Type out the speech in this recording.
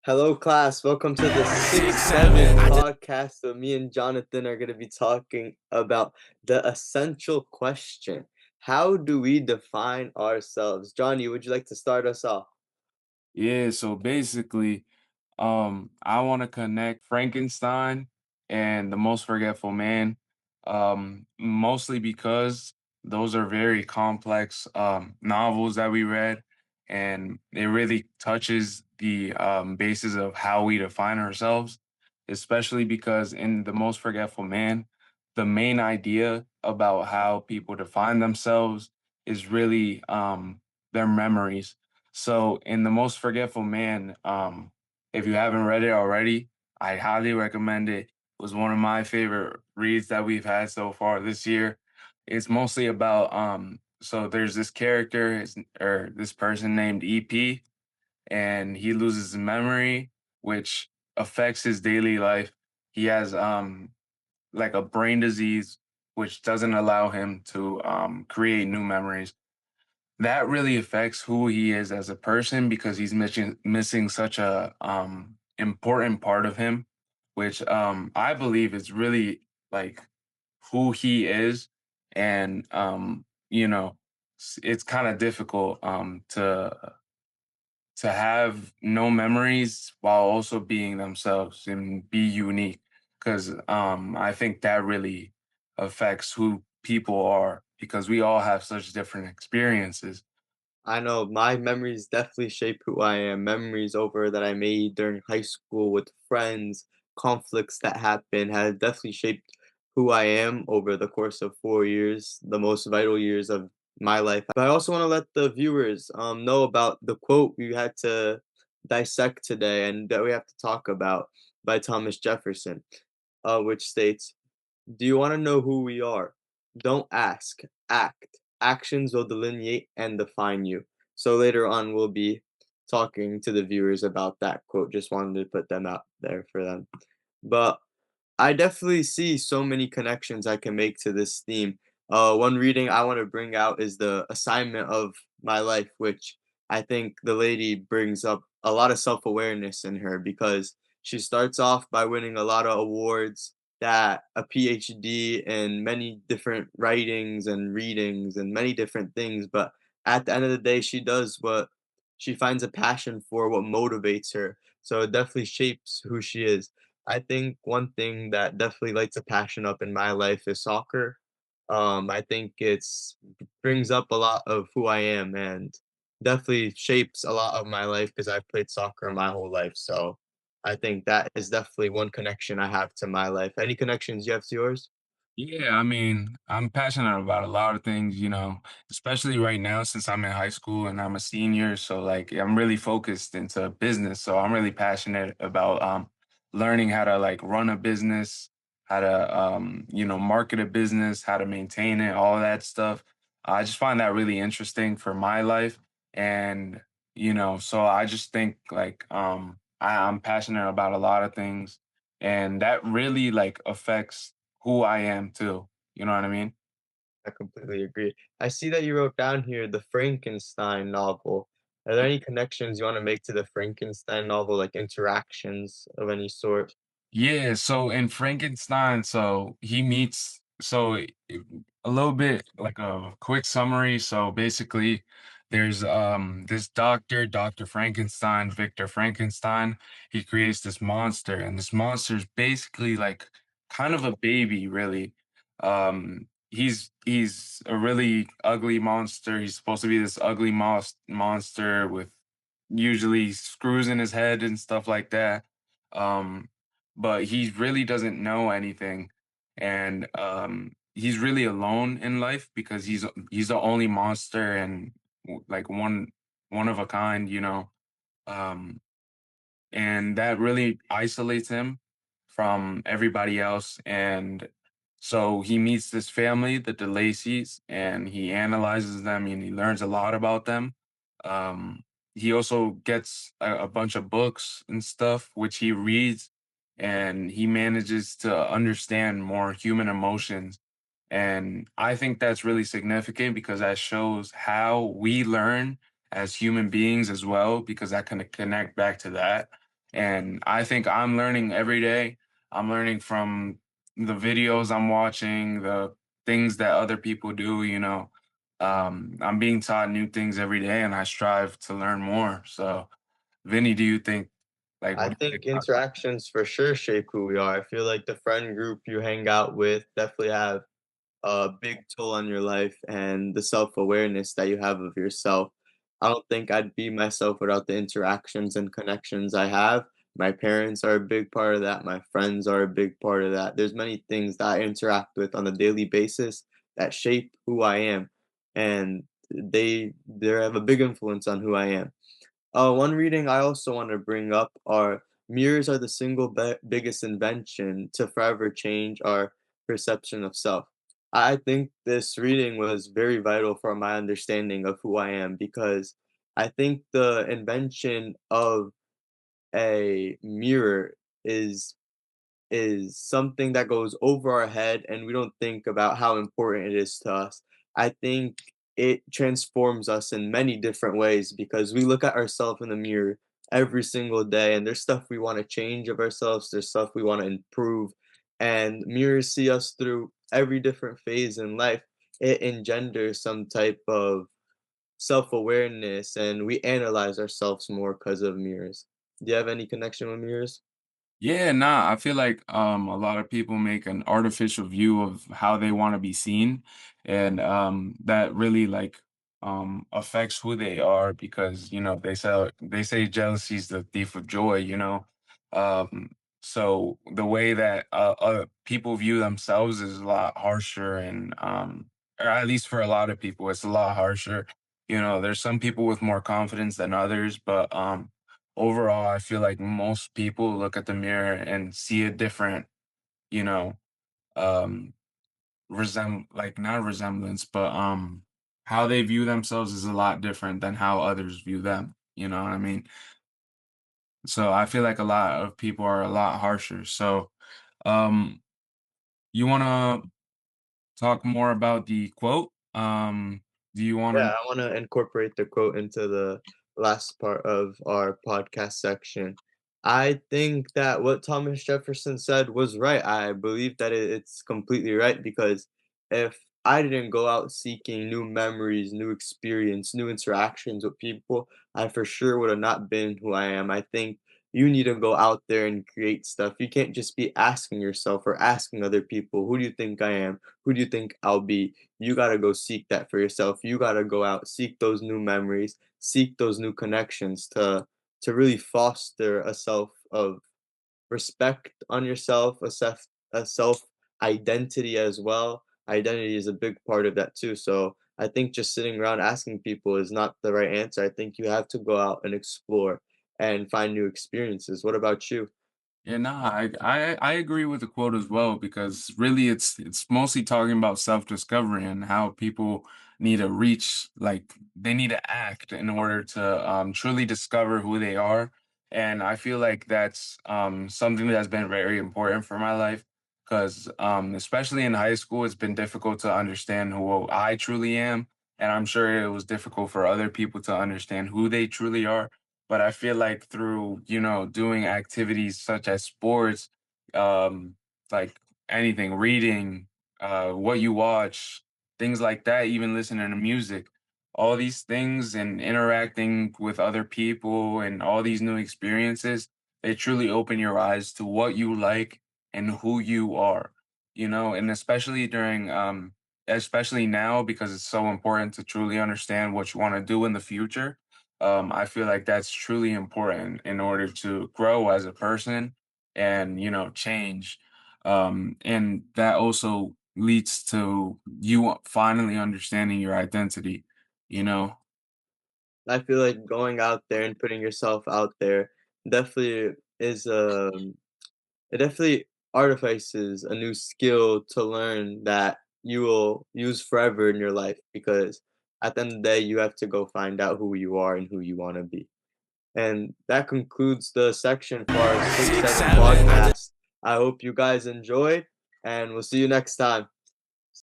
Hello, class. Welcome to the Six, 6-7 seven. podcast. So, me and Jonathan are going to be talking about the essential question. How do we define ourselves? Johnny, would you like to start us off? Yeah, so basically, I want to connect Frankenstein and The Most Forgetful Man, mostly because those are very complex novels that we read, and it really touches the basis of how we define ourselves, especially because in The Most Forgetful Man, the main idea about how people define themselves is really their memories. So in The Most Forgetful Man, if you haven't read it already, I highly recommend it. It was one of my favorite reads that we've had so far this year. It's mostly about so there's this character or this person named EP, and he loses his memory, which affects his daily life. He has like a brain disease which doesn't allow him to create new memories. That really affects who he is as a person because he's missing such a important part of him, which I believe is really like who he is. And it's kind of difficult to have no memories while also being themselves and be unique, because I think that really affects who people are because we all have such different experiences. I know my memories definitely shape who I am. Memories over that I made during high school with friends, conflicts that happened have definitely shaped who I am over the course of 4 years, the most vital years of my life. But I also want to let the viewers know about the quote we had to dissect today and that we have to talk about by Thomas Jefferson, which states, do you want to know who we are? Don't ask, act. Actions will delineate and define you. So later on, we'll be talking to the viewers about that quote. Just wanted to put them out there for them. But I definitely see so many connections I can make to this theme. One reading I want to bring out is the assignment of my life, which I think the lady brings up a lot of self awareness in her because she starts off by winning a lot of awards, that a PhD in many different writings and readings and many different things. But at the end of the day, she does what she finds a passion for, what motivates her. So it definitely shapes who she is. I think one thing that definitely lights a passion up in my life is soccer. I think it's brings up a lot of who I am and definitely shapes a lot of my life because I've played soccer my whole life. So I think that is definitely one connection I have to my life. Any connections you have to yours? Yeah, I mean, I'm passionate about a lot of things, especially right now since I'm in high school and I'm a senior. So like I'm really focused into business. So I'm really passionate about learning how to like run a business, how to market a business, how to maintain it, all that stuff. I just find that really interesting for my life. And so I just think like I'm passionate about a lot of things. And that really like affects who I am too. You know what I mean? I completely agree. I see that you wrote down here the Frankenstein novel. Are there any connections you want to make to the Frankenstein novel, like interactions of any sort? Yeah, so in Frankenstein, so he meets a little bit like a quick summary. So basically there's this doctor, Dr. Frankenstein, Victor Frankenstein. He creates this monster, and this monster is basically like kind of a baby, really. He's a really ugly monster. He's supposed to be this ugly monster with usually screws in his head and stuff like that. Um but he really doesn't know anything, and he's really alone in life because he's the only monster and like one of a kind, um and that really isolates him from everybody else. And so he meets this family, the DeLacy's, and he analyzes them and he learns a lot about them. Um, he also gets a bunch of books and stuff, which he reads, and he manages to understand more human emotions. And I think that's really significant because that shows how we learn as human beings as well, because I can connect back to that. And I think I'm learning every day. I'm learning from the videos I'm watching, the things that other people do, you know. I'm being taught new things every day and I strive to learn more. So, Vinny, do you think, like, I what do you think think about that? interactions for sure shape who we are. I feel like the friend group you hang out with definitely have a big toll on your life and the self-awareness that you have of yourself. I don't think I'd be myself without the interactions and connections I have. My parents are a big part of that. My friends are a big part of that. There's many things that I interact with on a daily basis that shape who I am, and they have a big influence on who I am. One reading I also want to bring up are mirrors are the single biggest invention to forever change our perception of self. I think this reading was very vital for my understanding of who I am because I think the invention of a mirror is is something that goes over our head and we don't think about how important it is to us. I think it transforms us in many different ways because we look at ourselves in the mirror every single day and there's stuff we want to change of ourselves, there's stuff we want to improve, and mirrors see us through every different phase in life. It engenders some type of self-awareness and we analyze ourselves more because of mirrors. Do you have any connection with mirrors? Yeah, nah, I feel like a lot of people make an artificial view of how they want to be seen, and that really like affects who they are because you know they say jealousy is the thief of joy, you know. Um so the way that people view themselves is a lot harsher and or at least for a lot of people it's a lot harsher. You know, there's some people with more confidence than others, but overall, I feel like most people look at the mirror and see a different, you know, um, like not resemblance, but how they view themselves is a lot different than how others view them. You know what I mean? So I feel like a lot of people are a lot harsher. So, um, you want to talk more about the quote? Do you want Yeah, to? I want to incorporate the quote into the last part of our podcast section. I think that what Thomas Jefferson said was right. I believe that it's completely right because if I didn't go out seeking new memories, new experience, new interactions with people, I for sure would have not been who I am. I think you need to go out there and create stuff. You can't just be asking yourself or asking other people, who do you think I am? Who do you think I'll be? You gotta go seek that for yourself. You gotta go out, seek those new memories, seek those new connections to really foster a self of respect on yourself, a self identity as well. Identity is a big part of that too. So I think just sitting around asking people is not the right answer. I think you have to go out and explore and find new experiences. What about you? Yeah, nah, I agree with the quote as well because really it's mostly talking about self-discovery and how people need to reach like they need to act in order to truly discover who they are. And I feel like that's something that's been very important for my life because especially in high school it's been difficult to understand who I truly am. And I'm sure it was difficult for other people to understand who they truly are, but I feel like through, you know, doing activities such as sports, um, like anything, reading, what you watch, things like that, even listening to music, all these things and interacting with other people and all these new experiences, they truly open your eyes to what you like and who you are, you know, and especially now because it's so important to truly understand what you want to do in the future. I feel like that's truly important in order to grow as a person and, you know, change. And that also leads to you finally understanding your identity, you know? I feel like going out there and putting yourself out there definitely is it definitely artifices a new skill to learn that you will use forever in your life because at the end of the day, you have to go find out who you are and who you want to be. And that concludes the section for our Six, 6-7 seven. podcast. I hope you guys enjoyed, and we'll see you next time.